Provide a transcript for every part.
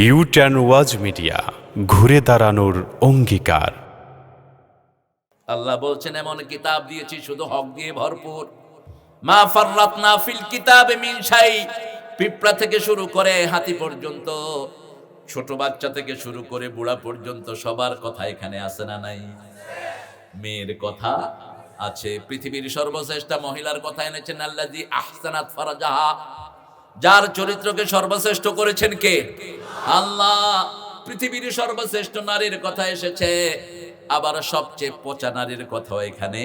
U-turn ওয়াজ media, ঘুরে দাঁড়ানোর অঙ্গীকার। আল্লাহ বলছেন এমন কিতাব দিয়েছি শুধু হক দিয়ে ভরপুর। মা ফাররাতনা ফিল কিতাবে মিন শাই। পিঁপড়া থেকে শুরু করে হাতি পর্যন্ত, ছোট বাচ্চা থেকে শুরু করে বুড়া পর্যন্ত সবার কথা এখানে আছে না নাই? মেয়ের কথা আছে। পৃথিবীর সর্বশ্রেষ্ঠ মহিলার কথা এনেছেন আল্লাযী আহসানাত ফারজাহা, যার চরিত্রকে সর্বশ্রেষ্ঠ করেছেন কে? আল্লাহ। পৃথিবীর সর্বশ্রেষ্ঠ নারীর কথা এসেছে, আবার সবচেয়ে পচা নারীর কথাও এখানে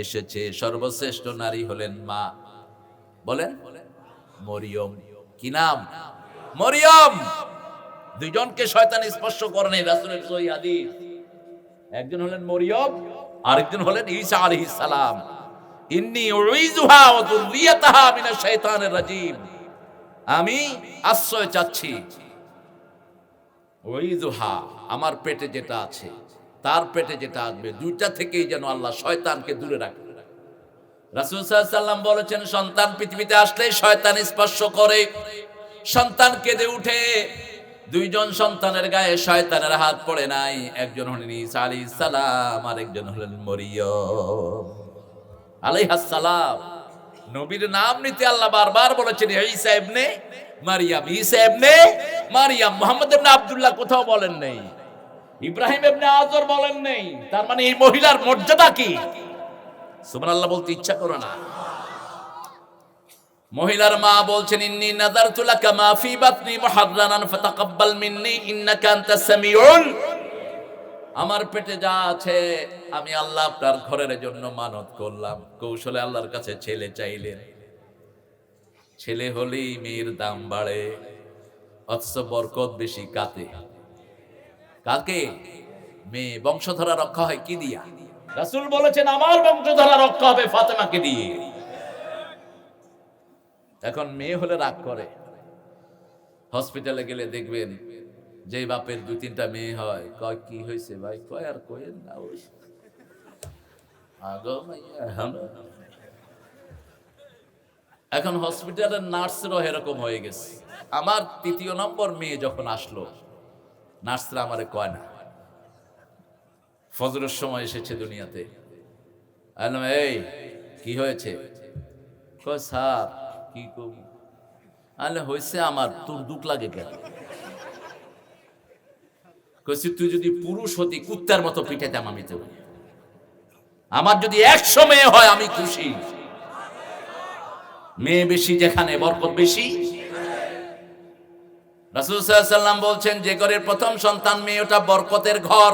এসেছে। সর্বশ্রেষ্ঠ নারী হলেন মা, বলেন মরিয়ম। কি নাম? মরিয়ম। দুইজনকে শয়তান স্পর্শ করে নাই, রাসূলের সহিহ হাদিস। একজন হলেন মরিয়ম, আরেকজন হলেন ঈসা আলাইহিস সালাম। ইন্নী উইযুহা ওয়া যুররিয়াতাহা মিনাশ শাইতানির রাজীম। আমি আশ্রয় চাচ্ছি, উইযুহা আমার পেটে যেটা আছে, তার পেটে যেটা আসবে, দুইটা থেকেই যেন আল্লাহ শয়তানকে দূরে রাখে। রাসূল সাল্লাল্লাহু আলাইহি ওয়াসাল্লাম বলেছেন, সন্তান পৃথিবীতে আসলেই শয়তান স্পর্শ করে, সন্তান কেঁদে উঠে। দুইজন সন্তানের গায়ে শয়তানের হাত পড়ে নাই, একজন হলেন ঈসা আলাইহিস সালাম, আর একজন হলেন মরিয়ম আলাইহাস সালাম। নবীর নাম নিতে আল্লাহ বারবার বলেছেন ঈসা ইবনে মারইয়াম, ঈসা ইবনে মারইয়াম। মুহাম্মদ ইবনে আব্দুল্লাহ কোথাও বলেন নেই, ইব্রাহিম ইবনে আযর বলেন নেই। তার মানে এই মহিলার মর্যাদা কি? সুবহানাল্লাহ বলতে ইচ্ছা করে না। মহিলার মা বলছেন, ইন্নী নাযারতু লাকা মা ফি বাতনি মুহাররারান ফাতাকাব্বাল মিন্নী ইন্নাকা আনতাস সামিউল। আমার পেটে যা আছে আমি আল্লাহ আপনার ঘরের জন্য মানত করলাম। কৌশলে আল্লাহর কাছে ছেলে চাইলেন। ছেলে হলেই মেয়ের দাম বাড়ে, অথচ বরকত বেশি কাতে। কাকে? মেয়ে। বংশধারা রক্ষা হয় কি দিয়া? রাসূল বলেছেন আমার বংশধারা রক্ষা হবে ফাতেমাকে দিয়ে। এখন মেয়ে হলে রাগ করে। হসপিটালে গেলে দেখবেন যে বাপের 2-3টা মেয়ে হয়, কয় কি হয়েছে ভাই? কয় আর কইেন না, ওই আগো মাইয়া এখন। এখন হসপিটালের নার্সেরও এরকম হয়ে গেছে। আমার 3য় নম্বর মেয়ে যখন আসলো, নার্সরা আমারে কয় না, ফজরের সময় এসেছে দুনিয়াতে। আলাম এই কি হয়েছে? কয় স্যার কি করব? আলে হয়েছে আমার, তোর দুঃখ লাগে কেন? কইছি তুই যদি পুরুষ হতি কুত্তার মতো পিটাইতাম আমি তো। আমার যদি 100 মেয়ে হয় আমি খুশি। মেয়ে বেশি যেখানে বরকত বেশি। রাসূল সাল্লাল্লাহু আলাইহি ওয়াসাল্লাম বলছেন, যে ঘরের প্রথম সন্তান মেয়ে ওটা বরকতের ঘর।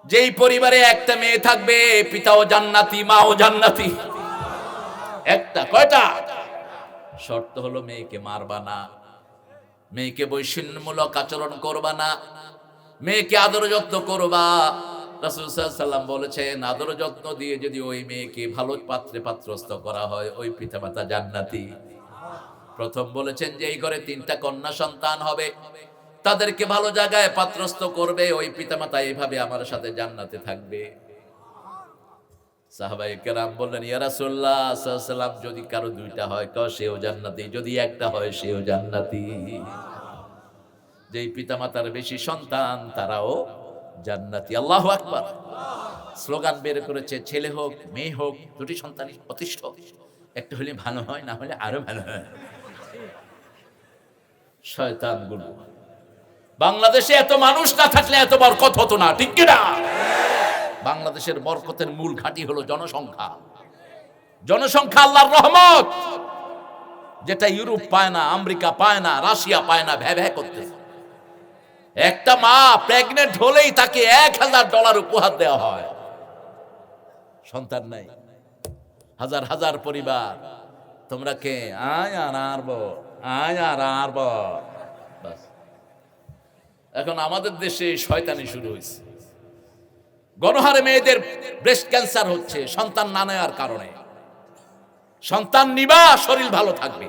যেই পরিবারে একটা মেয়ে থাকবে, পিতাও জান্নাতি মাও জান্নাতি। একটা কয়টা? শর্ত হলো মেয়েকে মারবা না, মেয়েকে বৈষম্যমূলক আচরণ করবা না, মেয়েকে আদর যত্ন করবা। রাসূল সাল্লাল্লাহু আলাইহি ওয়াসাল্লাম বলেছেন, আদর যত্ন দিয়ে যদি ওই মেয়েকে ভালো পাত্রে পাত্রস্থ করা হয়, ওই পিতামাতা জান্নাতি। প্রথম বলেছেন যে এই ঘরে 3টা কন্যা সন্তান হবে, তাদেরকে ভালো জায়গায় পাত্রস্থ করবে, ওই পিতামাতা এইভাবে আমার সাথে জান্নাতে থাকবে। সাহাবায়ে কেরাম বললেন, ইয়া রাসূলুল্লাহ সাল্লাল্লাহু আলাইহি ওয়াসাল্লাম, যদি কারো 2টা হয় কও সেও জান্নাতি, যদি একটা হয় সেও জান্নাতি। যেই পিতামাতার বেশি সন্তান তারাও জান্নাতি। আল্লাহু আকবার। স্লোগান বের করেছে, ছেলে হোক মেয়ে হোক 2টি সন্তানই যথেষ্ট, একটা হলে ভালো হয়, না হলে আরো ভালো হয়। শয়তানগুলো। বাংলাদেশে এত মানুষ না থাকলে এত বরকত হতো না, ঠিক কি না? বাংলাদেশের বরকতের মূল ঘাঁটি হলো জনসংখ্যা। জনসংখ্যা আল্লাহর রহমত, যেটা ইউরোপ পায় না, আমেরিকা পায় না, রাশিয়া পায় না। ভ্যা করতে একটা মা প্রেগনেন্ট হলেই তাকে $1000 উপহার দেওয়া হয়। সন্তান নাই, হাজার হাজার পরিবার, তোমরা কে? আয় আর আরবো, আয় আর আরবো। বাস। এখন আমাদের দেশে শয়তানি শুরু হয়েছে। গণহারে মেয়েদের ব্রেস্ট ক্যান্সার হচ্ছে সন্তান না নেওয়ার কারণে। সন্তান নিবা শরীর ভালো থাকবে।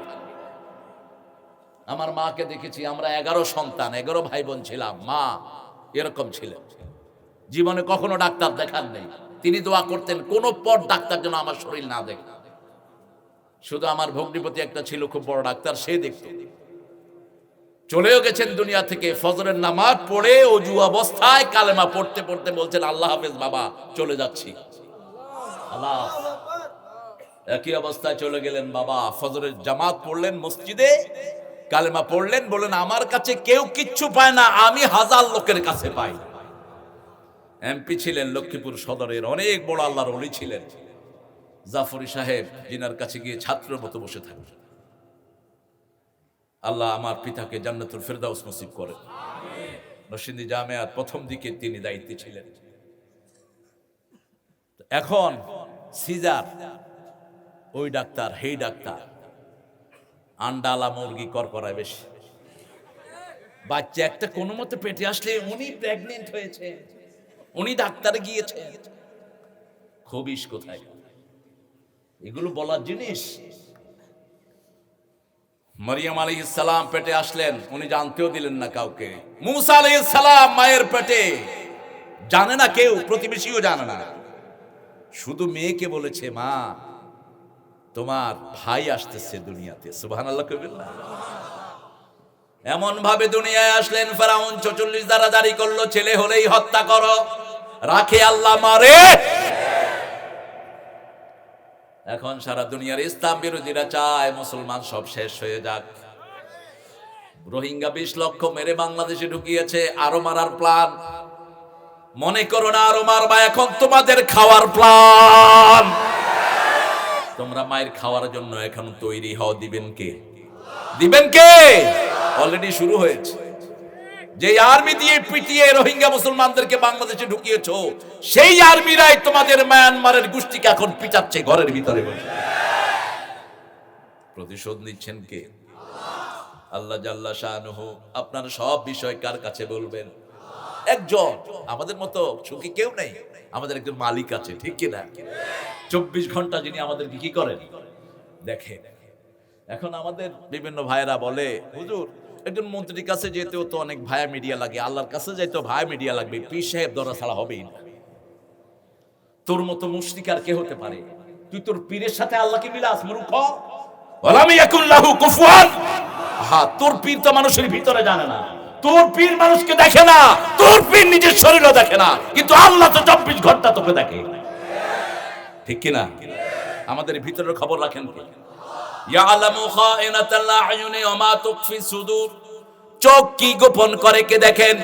আমার মাকে দেখেছি, আমরা 11 সন্তান, 11 ভাই বোন ছিলাম। মা এরকম ছিলেন, জীবনে কখনো ডাক্তার দেখান নেই। তিনি দোয়া করতেন কোন পর ডাক্তার যেন আমার শরীর না দেখে। শুধু আমার ভগ্নিপতি একটা ছিল খুব বড় ডাক্তার, সে দেখত। চলেও গেছেন দুনিয়া থেকে। ফজরের নামাজ পড়ে অজু অবস্থায় কালেমা পড়তে পড়তে বলছেন, আল্লাহ হাফেজ বাবা, চলে যাচ্ছি। আল্লাহ, একই অবস্থায় চলে গেলেন বাবা। ফজরের জামাত পড়লেন মসজিদে, কালেমা পড়লেন, বললেন আমার কাছে কেউ কিচ্ছু পায় না, আমি 1000 লোকের কাছে পাই। এমপি ছিলেন লক্ষ্মীপুর সদরের, অনেক বড় আল্লাহর ওলি ছিলেন জাফরি সাহেব, জিনার কাছে গিয়ে ছাত্রের মতো বসে থাকতেন। আল্লাহ আমার পিতাকে জান্নাতুল ফেরদাউস নসিব করেন। নরসিংদী জামিয়ার প্রথম দিকে তিনি দায়িত্বে ছিলেন। এখন সিজার, ওই ডাক্তার, হেই ডাক্তার, আন্ডালা মুরগি করায় বেশি। বাচ্চা একটা কোনো মতে পেটে আসলে উনি প্রেগনেন্ট হয়েছে, উনি ডাক্তারে গিয়েছেন। খবিশ কোথায়, এগুলো বলার জিনিস? মারিয়াম আলাইহিস সালাম পেটে আসলেন, উনি জানতেও দিলেন না কাউকে। মুসা আলাইহিস সালাম মায়ের পেটে, জানে না কেউ, প্রতিবেশীও জানে না, শুধু মেয়েকে বলেছে, মা তোমার ভাই আসতেছে দুনিয়াতে। সুবহানাল্লাহ কইবেন না? এমন ভাবে দুনিয়ায় আসলেন, ফেরাউন ৪৪ ধারা জারি করলো, ছেলে হলেই হত্যা করো, রাখে আল্লাহ মারে। এখন সারা দুনিয়ার ইসলাম বিরোধীরা চায় মুসলমান সব শেষ হয়ে যাক। রোহিঙ্গা 20 লক্ষ মেরে বাংলাদেশে ঢুকিয়েছে, আরো মারার প্ল্যান। মনে করো না আরো মারবা, এখন তোমাদের খাওয়ার প্ল্যান। তোমরা মায়ের খাওয়ার জন্য এখন তৈরি হও। দিবেন কে? দিবেন কে? অলরেডি শুরু হয়েছে। যে আর্মি দিয়ে পিটিয়ে রোহিঙ্গা মুসলমানদেরকে বাংলাদেশে ঢুকিয়েছো, সেই আর্মিরাই তোমাদের মায়ানমারের গোষ্ঠীকে এখন পিটাচ্ছে ঘরের ভিতরে বসে। প্রতিশোধ নিচ্ছেন কে? আল্লাহ জাল্লা শানুহু। আপনার সব বিষয় কার কাছে বলবেন? একজন। আমাদের মতো সুখী কেউ নেই, আমাদের একজন মালিক আছে, ঠিক কিনা? 24 ঘন্টা যিনি আমাদেরকে কি করেন, দেখেন। এখন আমাদের বিভিন্ন ভাইরা বলে, হুজুর একজন মন্ত্রীর কাছে যেতেও তো অনেক ভায়া মিডিয়া লাগে, আল্লাহর কাছে যাইতেও ভায়া মিডিয়া লাগবে, পীর সাহেব ধরা ছাড়া হবেই না। তোর মতো মুশরিক আর কে হতে পারে? তুই তোর পীরের সাথে আল্লাহকে মিলাস, মূর্খ। ওয়ালাম ইয়াকুল্লাহু কুফুয়ান। হ্যাঁ, তোর পীর তো মানুষের ভিতরে জানে না, তোর পীর মানুষকে দেখে না, তোর পীর নিজের শরীরও দেখে না, কিন্তু আল্লাহ তো 24 ঘন্টা তোকে দেখে, ঠিক কিনা? আমাদের ভিতরের খবর রাখেন কে? ইয়ালামু খায়িনাতাল আয়ুনি ওয়া মা তুখফি সুদূর। চোখ কি গোপন করে কে দেখেন?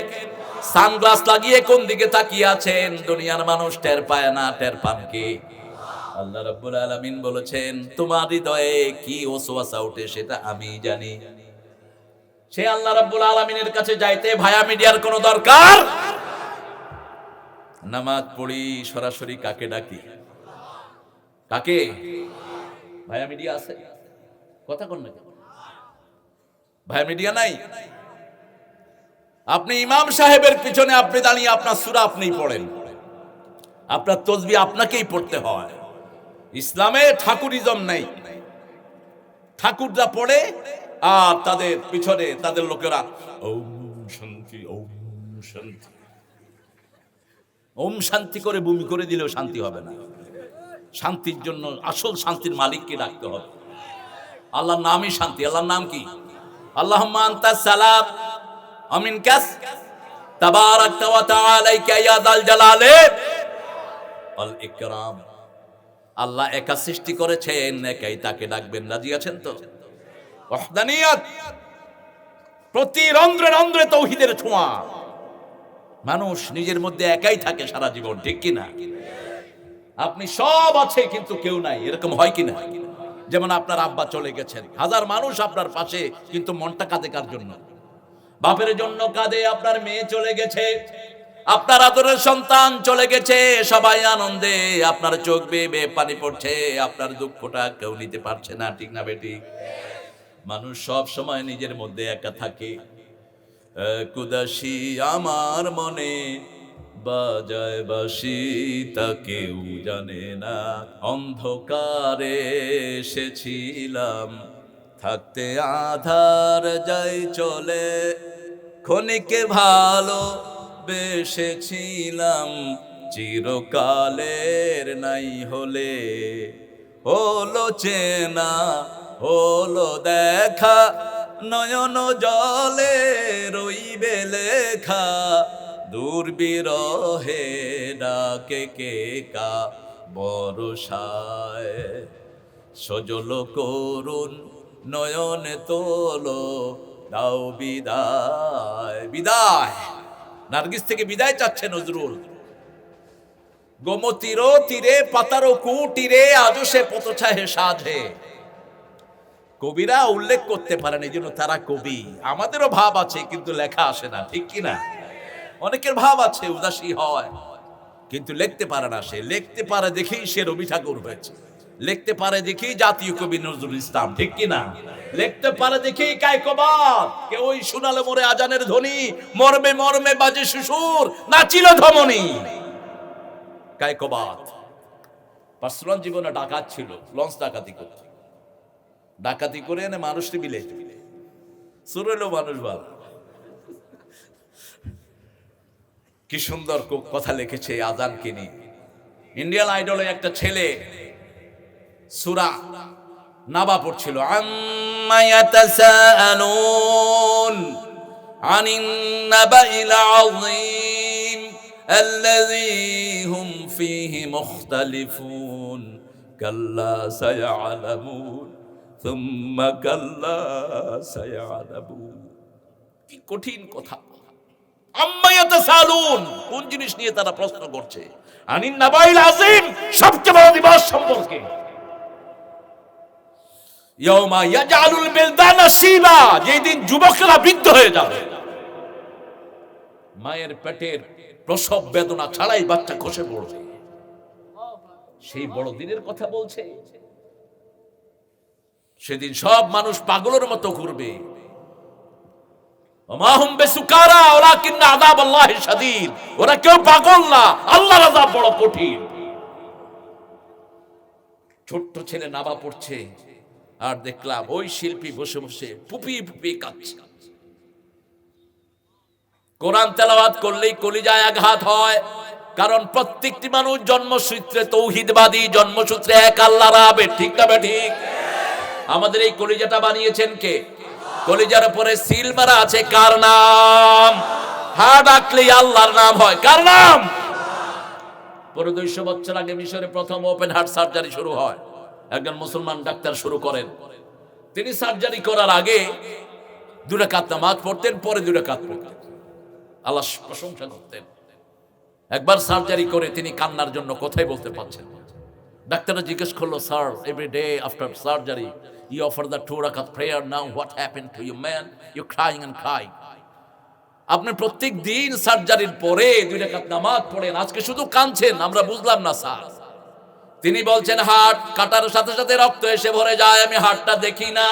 সানগ্লাস লাগিয়ে কোন দিকে তাকিয়ে আছেন দুনিয়ার মানুষ টের পায় না, টের পান কে? আল্লাহ রাব্বুল আলামিন বলেছেন, তোমার হৃদয়ে কি ওয়াসওয়াসা ওঠে সেটা আমি জানি। সে আল্লাহ রাব্বুল আলামিনের কাছে যাইতে ভায়া মিডিয়ার কোনো দরকার? নামাজ পড়ি সরাসরি কাকে ডাকি? কাকে? ভায়া মিডিয়া আছে? কথা কোন না, ভায়া মিডিয়া নাই। আপনি ইমাম সাহেবের পিছনে আপনি দাঁড়িয়ে আপনার সূরা আপনিই পড়েন, আপনার তাসবিহ আপনাকেই পড়তে হয়। ইসলামে ঠাকুরিজম নাই। ঠাকুররা পড়ে আর তাদের পিছনে তাদের লোকেরা ওম শান্তি, ওম শান্তি, ওম শান্তি করে বমি করে দিলেও শান্তি হবে না। শান্তির জন্য আসল শান্তির মালিককে ডাকতে হবে। আল্লাহর নামই শান্তি। আল্লাহর নাম কি? আল্লাহুম্মা আনতাস সালাম ওয়া মিনকাস তাবারাকতা ওয়া তাআলাইকা ইয়া যাল জালালি ওয়াল ইকরাম। আল্লাহ একা সৃষ্টি করেছেন, একাই তাকে ডাকবেন। রাজি আছেন তো? ওয়াহদানিয়াত, প্রতি রন্ধ্রে রন্ধ্রে তাওহীদের ছোঁয়া। মানুষ নিজের মধ্যে একাই থাকে সারা জীবন, ঠিক কিনা? আপনি সব আছে কিন্তু কেউ নাই, এরকম হয় কিনা? যেমন আপনার আব্বা চলে গেছেন, হাজার মানুষ আপনার পাশে, কিন্তু মনটা কাঁদে কার জন্য? বাপের জন্য কাঁদে। আপনার মেয়ে চলে গেছে, আপনার আদরের সন্তান চলে গেছে, সবাই আনন্দে, আপনার চোখ বেয়ে বেয়ে পানি পড়ছে, আপনার দুঃখটা কেউ নিতে পারছে না, ঠিক না বেটি? মানুষ সব সময় নিজের মধ্যে একা থাকে। কুদাসি আমার মনে বাজায় বাঁশি, তা কেউ জানে না। অন্ধকারে এসেছিলাম, থাকতে আধার যাই চলে, ক্ষণিকে ভালো বেসেছিলাম, চিরকালের নাই হলে। হলো চেনা, হলো দেখা, নয়ন জলে রইবে লেখা, দূর বিরহে ডাকে কে কা বরষায়। সজল করুন নয়ন তোলো, দাও বিদায়। বিদায়, নার্গিস থেকে বিদায় চাচ্ছে নজরুল। গোমতীর তীরে পাতারো কুটিরে, আজও সে পথছাহে সাধে। কবিরা উল্লেখ করতে পারেন, এই জন্য তারা কবি। আমাদেরও ভাব আছে কিন্তু লেখা আসে না, ঠিক কিনা? অনেকের ভাব আছে, উদাসী হয়, কিন্তু লিখতে পারে না। সে লিখতে পারে দেখেই সে রবি ঠাকুর হয়েছে, লিখতে পারে দেখেই জাতীয় কবি নজরুল ইসলাম, ঠিক কিনা? লিখতে পারে দেখেই কায়কবাদ। কেউ শোনালে মোরে আজানের ধ্বনি, মর্মে মর্মে বাজে সুসুর, নাচিল ধমনী। কায়কবাদ। পার্সোনাল জীবনে ডাকাত ছিল, লঞ্চ ডাকাতি করত, ডাকাতি করে এনে মানুষটি মিলে সুরেলো মানুষ ভালো। কি সুন্দর কথা লিখেছে আজানকে নিয়ে। ইন্ডিয়ান আইডলে একটা ছেলে সূরা নাবা পড়ছিল, আম্মা ইয়াতাসাআলুন আনিন নাবাইল আযীম আল্লাযী হুম ফীহি মুখতালিফুন কাল্লা সায়ালামুন সুম্মা কাল্লা সায়ালামুন। কি কঠিন কথা। আম্মা ইয়াতাসাআলুন, কোন জিনিস নিয়ে তারা প্রশ্ন করছে? আনিন নাবাইল আযীম, সবচেয়ে বড় দিবস সম্পর্কে। ইয়াউমা ইয়াজআলুল বিলদানা শিবা, যেদিন যুবকরা বৃদ্ধ হয়ে যাবে। মায়ের পেটের প্রসব বেদনা ছাড়াই বাচ্চা খসে পড়বে, সেই বড় দিনের কথা বলছে। সেদিন সব মানুষ পাগলের মতো ঘুরবে। মাহুম বেসুকারা ওয়ালাকিন্না আযাবাল্লাহি শাদীদ, ওরা কেউ পাগল না, আল্লাহর আযাব বড় কঠিন। ছোট্ট ছেলে নাবা পড়ছে, আর দেখলাম ওই শিল্পী বসে বসে ফুপিয়ে ফুপিয়ে কাঁদছে। কোরআন তেলাওয়াত করলেই কলিজায় আঘাত হয়, কারণ প্রত্যেকটি মানুষ জন্মসূত্রে তৌহিদবাদী, জন্মসূত্রে এক আল্লাহর আবেদ, ঠিক না ঠিক? আমাদের এই কলিজাটা বানিয়েছেন কে? কলিজার উপরে সিল মারা আছে কার নাম? হা ডাকলেই আল্লাহর নাম হয়, কার নাম? পুরো 200 বছর আগে মিশরে প্রথম ওপেন হার্ট সার্জারি শুরু হয়। একজন মুসলমান ডাক্তার শুরু করেন। তিনি সার্জারি করার আগে 2 রাকাত নামাজ পড়তেন, পরে 2 রাকাত পড়তেন, আল্লাহ প্রশংসা করতেন। একবার সার্জারি করে তিনি কান্নার জন্য কথাই বলতে পারছেন না। ডাক্তাররা জিজ্ঞেস করলো, sir, every day after surgery you offer the 2 rakat prayer, now what happened to you man, you crying and crying? আপনি প্রত্যেক দিন সার্জারির পরে 2 রাকাত নামাজ পড়েন, আজকে শুধু কাঁদছেন, আমরা বুঝলাম না স্যার। তিনি বলছেন, হার্ট কাটার সাথে সাথে রক্ত এসে ভরে যায়, আমি হার্টটা দেখি না।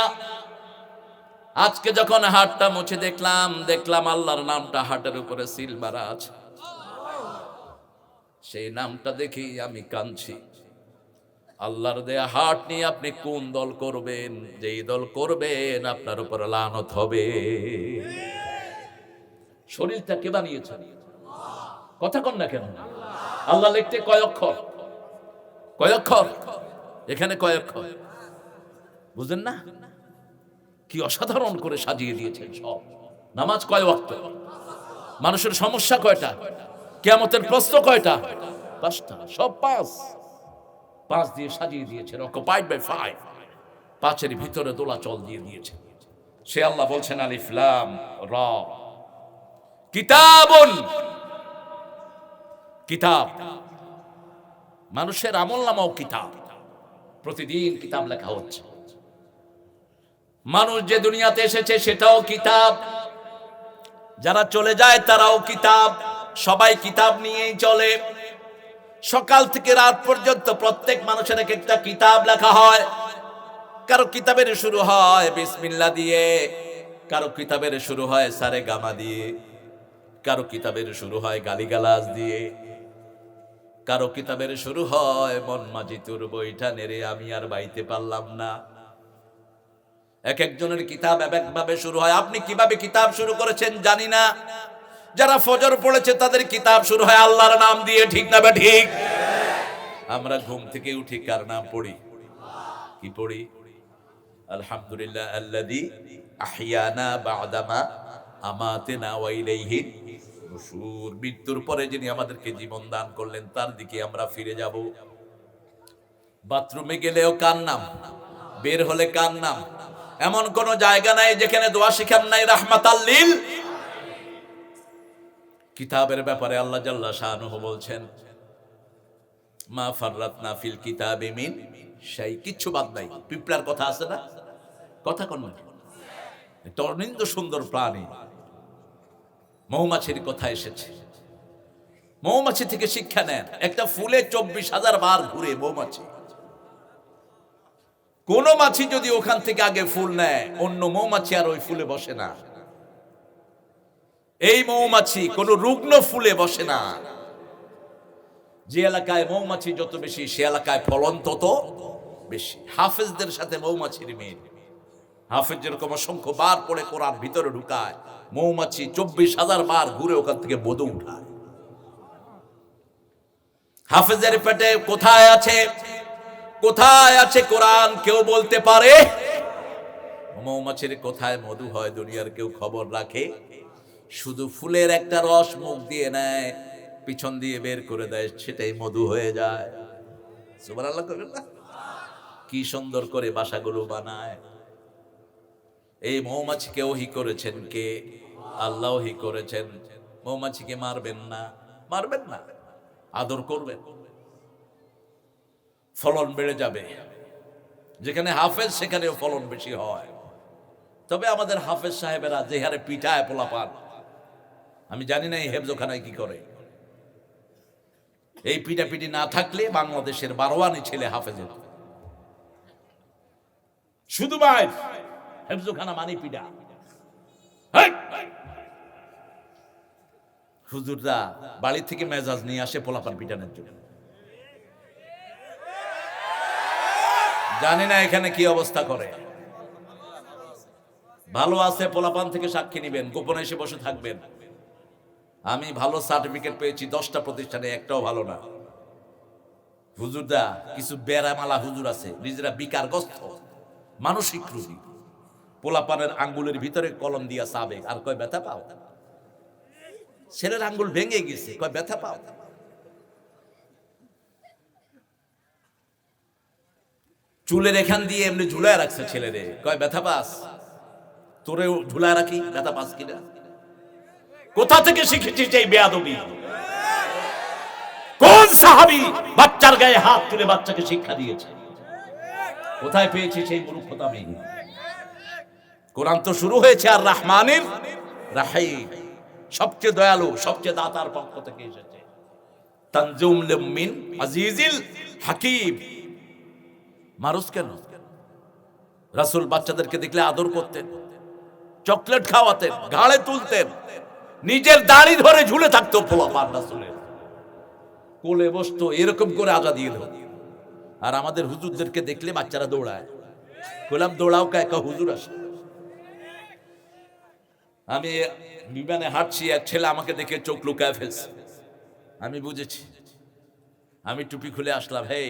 আজকে যখন হার্টটা মুছে দেখলাম আল্লাহর নামটা হার্টের উপরে সিল মারা আছে। সেই নামটা দেখি আমি কাঁদছি। আল্লাহর দেয়া হার্ট নিয়ে আপনি কোন দল করবেন? যেই দল করবেন আপনার উপর লানত হবে। শরীরটা কে বানিয়েছেন? কথা কন না কেন? আল্লাহ লিখতে কয় অক্ষর? কয় অক্ষর? এখানে কয় অক্ষর বুঝেন না? কি অসাধারণ করে সাজিয়ে দিয়েছেন সব। নামাজ কয় ওয়াক্ত? মানুষের সমস্যা কয়টা? কিয়ামতের প্রশ্ন কয়টা? 5টা, সব 5 দিয়ে সাজিয়ে দিয়েছেন, অকুপাইড বাই 5। 5-এর ভিতরে দোলাচল দিয়ে দিয়েছেন। সে আল্লাহ বলছেন, আলিফ লাম রা, কিতাবুন, কিতাব। মানুষের আমলনামাও কিতাব, প্রতিদিন কিতাব লেখা হচ্ছে। মানুষ যে দুনিয়াতে এসেছে সেটাও কিতাব, যারা চলে যায় তারাও কিতাব, সবাই কিতাব নিয়েই চলে। সকাল থেকে রাত পর্যন্ত প্রত্যেক মানুষের এক একটা কিতাব লেখা হয়। কারো কিতাবের শুরু হয় বিসমিল্লাহ দিয়ে, কারো কিতাবের শুরু হয় সারে গামা দিয়ে, কারো কিতাবের শুরু হয় গালিগালাজ দিয়ে, কারো কিতাবের শুরু হয় মন মাঝি তোর বইটা নেড়ে আমি আর বাইতে পারলাম না। এক একজনের কিতাব এক একভাবে শুরু হয়। আপনি কিভাবে কিতাব শুরু করেছেন জানি না। যারা ফজর পড়েছে তাদের কিতাব শুরু হয় আল্লাহর নাম দিয়ে, ঠিক না বা ঠিক? আমরা ঘুম থেকে উঠি কার নাম পড়ি? কি পড়ি? আলহামদুলিল্লাহ আল্লাযী আহইয়ানা বা'দামা আমাতানা ওয়া ইলাইহি নুশুর। মৃত্যুর পরে যিনি আমাদেরকে জীবন দান করলেন তার দিকে আমরা ফিরে যাব। বাথরুমে গেলেও কার নাম, বের হলে কার নাম? এমন কোন জায়গা নাই যেখানে দোয়া শিখান নাই রাহমাতাল লিল। কিতাবের ব্যাপারে আল্লাহ জাল্লা শাআনুহু বলছেন মা ফাররাতনা ফিল কিতাবি মিন শাই, কিচ্ছু বাদ নাই। পিঁপড়ার কথা আছে না? কথা কোন না? একটা অনিন্দ সুন্দর প্রাণী। মৌমাছির কথা এসেছে। মৌমাছি থেকে শিক্ষা নেন। একটা ফুলে 24,000 বার ঘুরে মৌমাছি। কোন মাছি যদি ওখান থেকে আগে ফুল নেয়, অন্য মৌমাছি আর ওই ফুলে বসে না। এই মৌমাছি কোন রুগ্ন ফুলে বসে না। যে এলাকায় মৌমাছি যত বেশি, সে এলাকায় ফলন তত বেশি। হাফেজদের সাথে মৌমাছির মিল। হাফেজ যেরকম অসংখ্য বার পড়ে কোরআন ভিতরে ঢুকায়, মৌমাছি 24,000 বার ঘুরে ওখান থেকে মধু উঠায়। হাফেজের পেটে কোথায় আছে, কোথায় আছে কোরআন কেউ বলতে পারে? মৌমাছির কোথায় মধু হয় দুনিয়ার কেউ খবর রাখে? শুধু ফুলের একটা রস মুখ দিয়ে নেয়, পিছন দিয়ে বের করে দেয়, সেটাই মধু হয়ে যায়। সুবহানাল্লাহ কইবেন না? কি সুন্দর করে বাসাগুলো বানায়। এই মৌমাছিকে ওহী করেছেন কে? আল্লাহ ওহী করেছেন। মৌমাছিকে মারবেন না, মারবেন না, আদর করবেন, ফলন বেড়ে যাবে। যেখানে হাফেজ সেখানেও ফলন বেশি হয়। তবে আমাদের হাফেজ সাহেবেরা যে হারে পিঠায় পোলাপান, আমি জানি না এই হেফজোখানায় কি করে। এই পিটাপিটি না থাকলে বাংলাদেশের 12 ছেলে হাফেজের। শুধু ভাই হেফজোখানা মানি পিটা। হুজুররা বাড়ি থেকে মেজাজ নিয়ে আসে পোলাপান পিটানোর জন্য। জানি না এখানে কি অবস্থা করে। ভালো আছে পোলাপান থেকে সাক্ষী নিবেন, গোপনে এসে বসে থাকবেন। আমি ভালো সার্টিফিকেট পেয়েছি 10টা প্রতিষ্ঠানে, একটাও ভালো না। হুজুরদা কিছু বেড়ামালা হুজুর আছে, নিজেরা বিকারগ্রস্ত, মানসিক রোগী। পোলাপানের আঙ্গুলের ভিতরে কলম দিয়া সাবেক, আর কয় ব্যথা পাও। ছেলের আঙ্গুল ভেঙে গেছে, কয় ব্যথা পাও। চুলের এখান দিয়ে এমনি ঝুলায় রাখছে ছেলেরে, কয় ব্যথা পাস। তোরেও ঝুলায় রাখি, ব্যথা পাস কিনা। কোথা থেকে শিখেছিস এই বেয়াদবি? কোন সাহাবী বাচ্চার গায়ে হাত তুলে বাচ্চাকে শিক্ষা দিয়েছে? কোথায় পেয়েছিস এই মূর্খতামি? কোরআন তো শুরু হয়েছে আর রহমানির রাহিম, সবচেয়ে দয়ালু, সবচেয়ে দাতার পক্ষ থেকে এসেছে। তানজিলুম মিন আজিজিল হাকিম। মারুস কেন? রাসূল বাচ্চাদেরকে দেখলে আদর করতেন, চকলেট খাওয়াতেন, ঘাড়ে তুলতেন, নিজের দাড়ি ধরে ঝুলে থাকতো পোলাপান রাসূলের কোলে বসতো, এরকম করে আজাদি দিল। আর আমাদের হুজুরদেরকে দেখলে বাচ্চারা দৌড়ায়। বললাম দৌড়াও কে? হুজুর আসে। আমি বিমানে হাঁটছি, এক ছেলে আমাকে দেখে চোখ লুকায় ফেলছে। আমি বুঝেছি। আমি টুপি খুলে আসলাম, হেই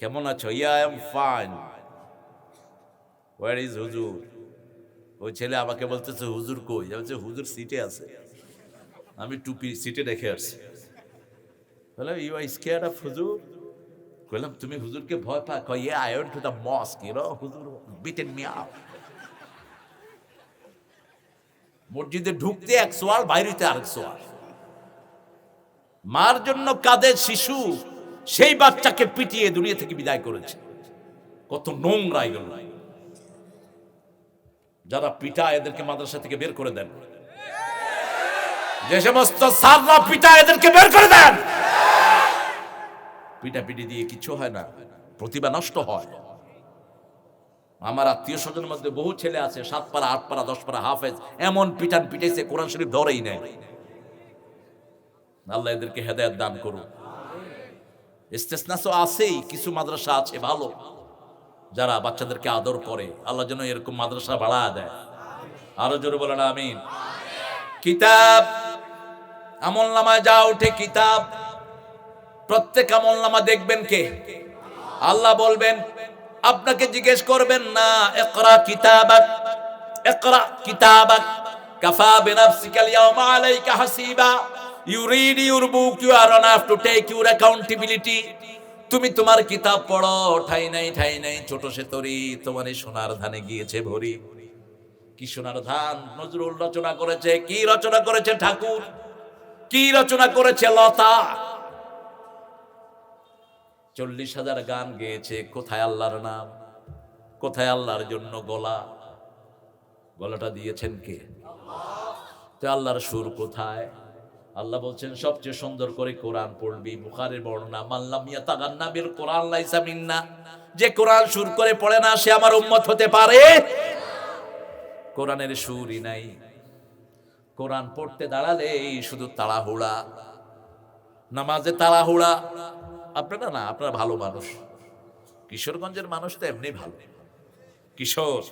কেমন আছো? Yeah I am fine. Where is হুজুর? ওই ছেলে আমাকে বলতেছে হুজুর কই? বলছে হুজুর সিটে আছে। আমি টুপি সিটে রেখে আসছি। বললাম ইউ আর স্কেয়ার্ড অফ হুজুর? বললাম তুমি হুজুরকে ভয় পাও? কয় yeah I went to the mosque, you know হুজুর বিটেন মি আপ। মসজিদে ঢুকতে 1 সোয়াল, বাইরেতে আরেক সোয়াল। মার জন্য কাঁদে শিশু, সেই বাচ্চাকে পিটিয়ে দুনিয়া থেকে বিদায় করেছে। কত নোংরা এগুলো। যারা পিটায় এদেরকে মাদ্রাসা থেকে বের করে দেন। যে সমস্ত স্যাররা পিটায় এদেরকে বের করে দেন। পিটাপিটি দিয়ে কিছু হয় না, প্রতিভা নষ্ট হয়। আমার আত্মীয় স্বজনের মধ্যে বহু ছেলে আছে 7 পারা 8 পারা 10 পারা হাফেজ, এমন পিটান পিটাইছে কোরআন শরীফ ধরেই নেয়। আল্লাহ এদেরকে হেদায়েত দান করুন। ইস্তেসনা তো আছেই, কিছু মাদ্রাসা আছে ভালো, যারা বাচ্চাদেরকে আদর করে। আল্লাহ যেন এরকম মাদ্রাসা বাড়ায় দেয়। আরো জোরে বলেন আমিন। কিতাব, আমলনামায় যা ওঠে কিতাব, প্রত্যেক আমলনামা দেখবেন কে? আল্লাহ বলবেন আপনাকে জিজ্ঞেস করবেন না ইকরা কিতাবাক, ইকরা কিতাবাক কাফা বিনাফসিকা আল-ইয়াওমা আলাইকা হাসিবা। You read your book, you are enough to take your accountability. তুমি তোমার কিতাব পড়ো, ঠাই নাই ছোট সে তরি, তোমার এই সোনার ধানে গিয়েছে ভরি। কি সোনার ধান নজরুল রচনা করেছে, কি রচনা করেছে ঠাকুর, কি রচনা করেছে লতা। 40,000 গান গেয়েছে, কোথায় আল্লাহর নাম, কোথায় আল্লাহর জন্য গলাটা দিয়েছেন কে? তো আল্লাহর সুর কোথায়? আল্লাহ বলছেন সবচেয়ে সুন্দর করে কোরআন পড়বি। বুখারীর বর্ণনা, মাল্লাম ইয়াতাগান্না বিল কোরআন লাইসা মিন্না, যে কোরআন সুর করে পড়ে না সে আমার উম্মত হতে পারে। কোরআনের সুরই নাই। কোরআন পড়তে দাঁড়ালে শুধু তাড়াহুড়া, নামাজে তাড়াহুড়া। আপনারা না, আপনারা ভালো মানুষ, কিশোরগঞ্জের মানুষ তো এমনি ভালো। কিশোর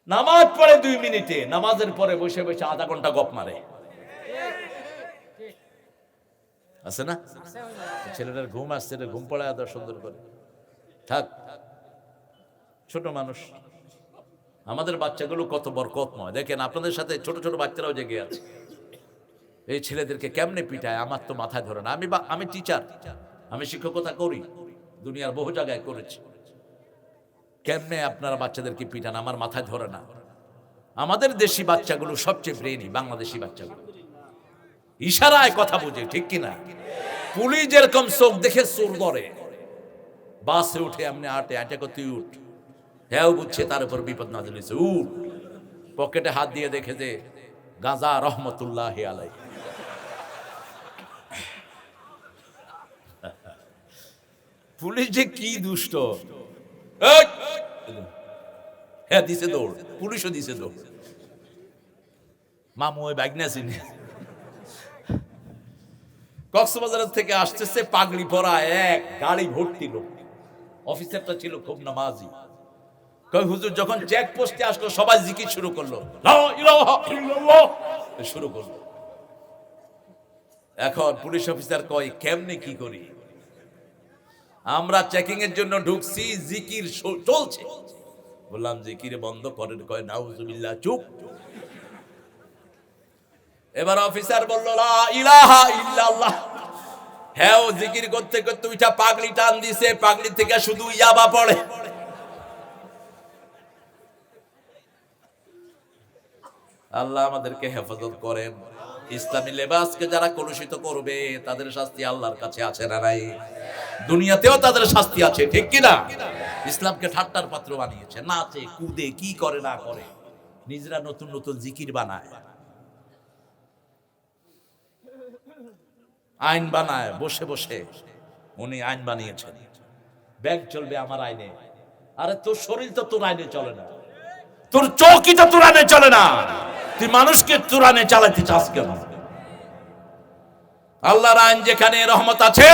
নামাজ পড়ে 2 মিনিটে, নামাজের পরে বসে বসে আধা ঘন্টা গপ মারে, আছে না? ছেলেটার ঘুম আসছে, ঘুম পড়ায় আদা সুন্দর করে থাক। ছোট মানুষ। আমাদের বাচ্চাগুলো কত বরকতময় দেখেন, আপনাদের সাথে ছোট ছোট বাচ্চারাও জেগে আছে। এই ছেলেদেরকে কেমনে পিটায় আমার তো মাথায় ধরে না। আমি টিচার, আমি শিক্ষকতা করি, দুনিয়ার বহু জায়গায় করেছি। কেমনে আপনারা বাচ্চাদেরকে পিটান আমার মাথায় ধরে না। আমাদের দেশি বাচ্চাগুলো সবচেয়ে ব্রেনি, বাংলাদেশি বাচ্চাগুলো ইশারায় কথা বুঝে, ঠিক কিনা? পুলিশ যেরকম চোখ দেখে চোর ধরে, বাসে উঠে এমনি আটে তুই উঠ, হ্যাঁ বুঝছে তার উপর বিপদ নাযিল হয়েছে, উঠ। পকেটে হাত দিয়ে দেখে যে গাজা রহমতুল্লাহ আলাই। পুলিশ যে কি দুষ্ট, হ্যাঁ দিছে দৌড়, পুলিশও দিছে দৌড়। মামু ওই বাইক নিয়ে আসেনি, কক্সবাজার থেকে আসতেছে পাগড়ি পরা এক গাড়ি ভর্তি লোক। অফিসারটা ছিল খুব নামাজি। কই হুজুর যখন চেক পোস্টে আসলো সবাই জিকির শুরু করলো, লা ইলাহা ইল্লাল্লাহ শুরু করলো। এখন পুলিশ অফিসার কয় কেমনে কি করি? আমরা চেকিং এর জন্য ঢুকছি, জিকির চলছে। বললাম জিকির বন্ধ করেন, কয় নাউজুবিল্লাহ, চুপ। এবার অফিসার বলল লা ইলাহা ইল্লাল্লাহ। হ্যাঁ ও জিকির করতে করতে উঠা পাগড়ি টান দিছে, পাগড়ি থেকে শুধু ইয়াবা পড়ে। আল্লাহ আমাদেরকে হেফাজত করেন। ইসলামী লেবাসকে যারা কলুষিত করবে তাদের শাস্তি আল্লাহর কাছে আছে না নাই? দুনিয়াতেও তাদের শাস্তি আছে, ঠিক কিনা? ইসলামকে ঠাট্টার পাত্র বানিয়েছে, নাচে কুদে কি করে না করে, নিজেরা নতুন নতুন জিকির বানায়, আইন বানায় বসে বসে। উনি আইন বানিয়েছেন, ব্যাংক চলবে আমার আইনে। আরে তোর শরীর তো তোর আইনে চলে না, তোর চৌকি তো তোর আইনে চলে না, তুই মানুষকে তোর আইনে চালাতে চাস কেন? আল্লাহর আইন যেখানে রহমত আছে,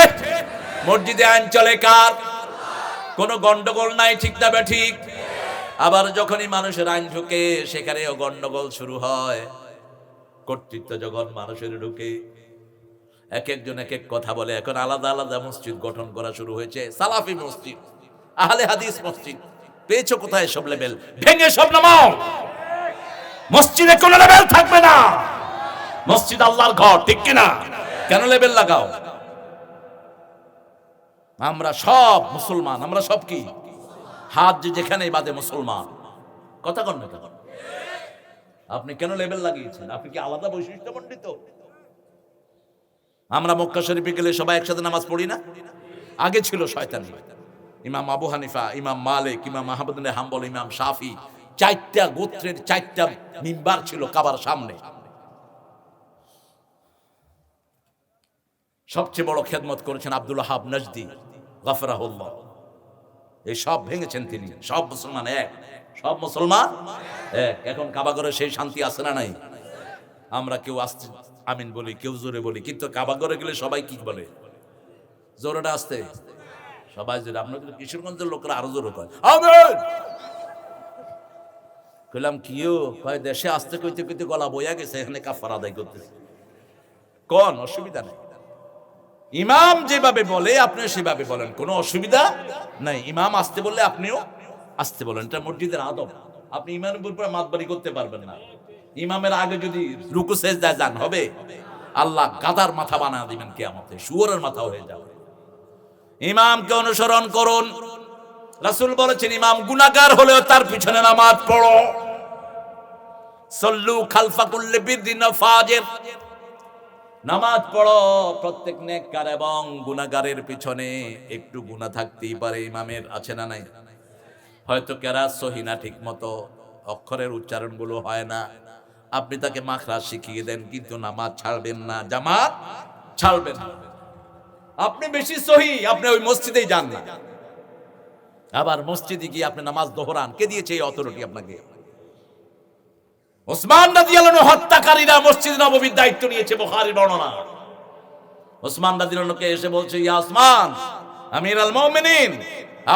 মসজিদে আইন চলে কার? কোনো গন্ডগোল নাই, ঠিক না বেঠিক? আবার যখনই মানুষের আইন ঢুকে সেখানেও গন্ডগোল শুরু হয়। কর্তৃত্ব যখন মানুষের ঢুকে, এক একজন এক এক কথা বলে। এখন আলাদা আলাদা মসজিদ গঠন করা শুরু হয়েছে, সালাফি মসজিদ, আহলে হাদিস মসজিদ। পেয়েছো কোথায় সব লেভেল? ভেঙে সব নামাও। মসজিদে কোনো লেভেল থাকবে না, মসজিদ আল্লাহর ঘর, ঠিক কিনা? কেন লেভেল লাগাও? আমরা সব মুসলমান, আমরা সব কি? হাত যে যেখানে বাদে মুসলমান। কথা কন না কেন? আপনি কেন লেভেল লাগিয়েছেন? আপনি কি আলাদা বৈশিষ্ট্য মণ্ডিত? আমরা মক্কা শরীফে গেলে সবাই একসাথে নামাজ পড়ি না? আগে ছিল শয়তানি। ইমাম আবু হানিফা, ইমাম মালিক, ইমাম আহমদ ইবনে হাম্বল, ইমাম শাফি, 4টা গোত্রের 4টা মিম্বার ছিল কাবার সামনে। সবচেয়ে বড় খেদমত করেছেন আব্দুল ওয়াহাব নজদি গফরাহুল্লাহ। এই সব ভেঙেছেন তিনি। সব মুসলমান এক, সব মুসলমান এক। এখন কাবাগরে সেই শান্তি আছে না নাই? আমরা কেউ আসতে আমিন বলি, কেউ জোরে বলি, কিন্তু কাবাগরে গেলে সবাই কি বলে? জোরেটা আসতে সবাই জোরে। আপনাদের কিশোরগঞ্জের লোকরা আরো জোরে কয় আমিন। কইলাম কিও? কয় দেশে আসতে কইতে কইতে গলা বইয়া গেছে, এখানে কাফারা আদায় করতেছে। কোন অসুবিধা নেই, ইমাম যেভাবে বলে আপনিও সেভাবে বলেন, কোনো অসুবিধা নাই। ইমাম আসতে বললে আপনিও আসতে বলেন, এটা মসজিদের আদব। আপনি ইমামের উপর মাতবারি করতে পারবেন না। ইমামের আগে যদি রুকু সেজদায় যান, হবে আল্লাহ গাদার মাথা বানায় দিবেন কিয়ামতে, শুয়োরের মাথা হয়ে যাবে। ইমামকে অনুসরণ করুন। রাসূল বলেছেন ইমাম গুনাহগার হলেও তার পিছনে নামাজ পড়ো। সল্লু খালফা কুল্লি বিরদিন ওয়া ফাজির, নামাজ পড়ো প্রত্যেক নেককার এবং গুনাহগারের পিছনে। একটু গুনাহ থাকতেই পারে ইমামের, আছে না নাই? হয়তো কেরাত সহি না, ঠিক মতো অক্ষরের উচ্চারণগুলো হয় না, আপনি তাকে মাখরাজ শিখিয়ে দেন, কিন্তু নামাজ ছাড়বেন না, জামাত ছাড়বেন না। আপনি বেশি সহি, আপনি ওই মসজিদেই যান না, আবার মসজিদে গিয়ে আপনি নামাজ দোহরান। কে দিয়েছে এই অথরিটি আপনাকে? ওসমান রাদিয়াল্লাহু আনহু হত্যাকারীরা মসজিদ নববীর দায়িত্ব নিয়েছে, বুখারীর বর্ণনা। ওসমান রাদিয়াল্লাহু আনহুকে এসে বলছে, ইয়া ওসমান আমিরুল মুমিনিন,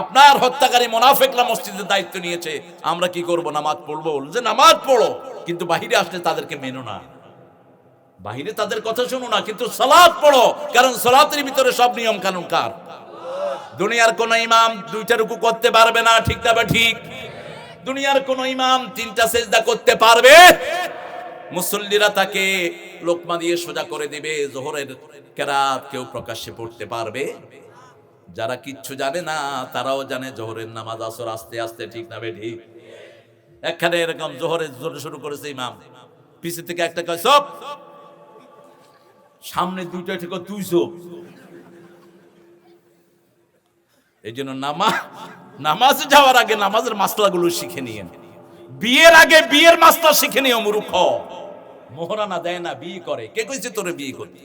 আপনার হত্যাকারী মুনাফিকরা মসজিদের দায়িত্ব নিয়েছে, আমরা কি করব? নামাজ পড়বো? যে নামাজ পড়ো, কিন্তু বাহিরে আসলে তাদেরকে মেনো না, বাহিরে তাদের কথা শুনো না, কিন্তু সালাত পড়ো, কারণ সালাতের ভিতরে সব নিয়ম কানুন কার? দুনিয়ার কোন ইমাম দুইটা রুকু করতে পারবে না, ঠিক না? ঠিক। দুনিয়ার কোন ইমাম তিনটা সেজদা করতে পারবে? মুসল্লিরা তাকে লোকমা দিয়ে সোজা করে দিবে। যোহরের কেরাত কেউ প্রকাশ্যে পড়তে পারবে? যারা কিচ্ছু জানে না তারাও জানে যোহরের নামাজ আসর আস্তে আস্তে, ঠিক না? ঠিক। একখানে এরকম যোহরের জোরে শুরু করেছে ইমাম, পিছে থেকে একটা কয় সব, সামনে দুইটা ঠিক তুই সব। এই জন্য নামাজ যাওয়ার আগে নামাজের মাসলাগুলো শিখে নিয়েন। বিয়ের আগে বিয়ের মাসলা শিখে নিও মূর্খ। মোহরানা দেয় না, বিয়ে করে। কে কইছে তোরে বিয়ে করতে?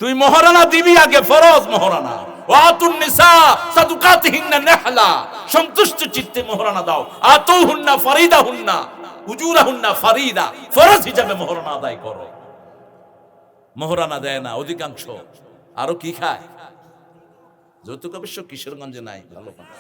তুই মোহরানা দিবি আগে, ফরজ মোহরানা। ওয়াতুন নিসা সাদুকাতিহিন্না নাহলা, সন্তুষ্ট চিত্তে মোহরানা দাও। আতুহুন্না ফারিদাহুন্না উজুরাহুন্না ফারিদা, ফরজ হিসাবে মোহরানা আদায় করো। মোহরানা দেয় না অধিকাংশ। আরো কি খায়? যৌতুক অবশ্য কিশোরগঞ্জে নাই, ভালো কথা।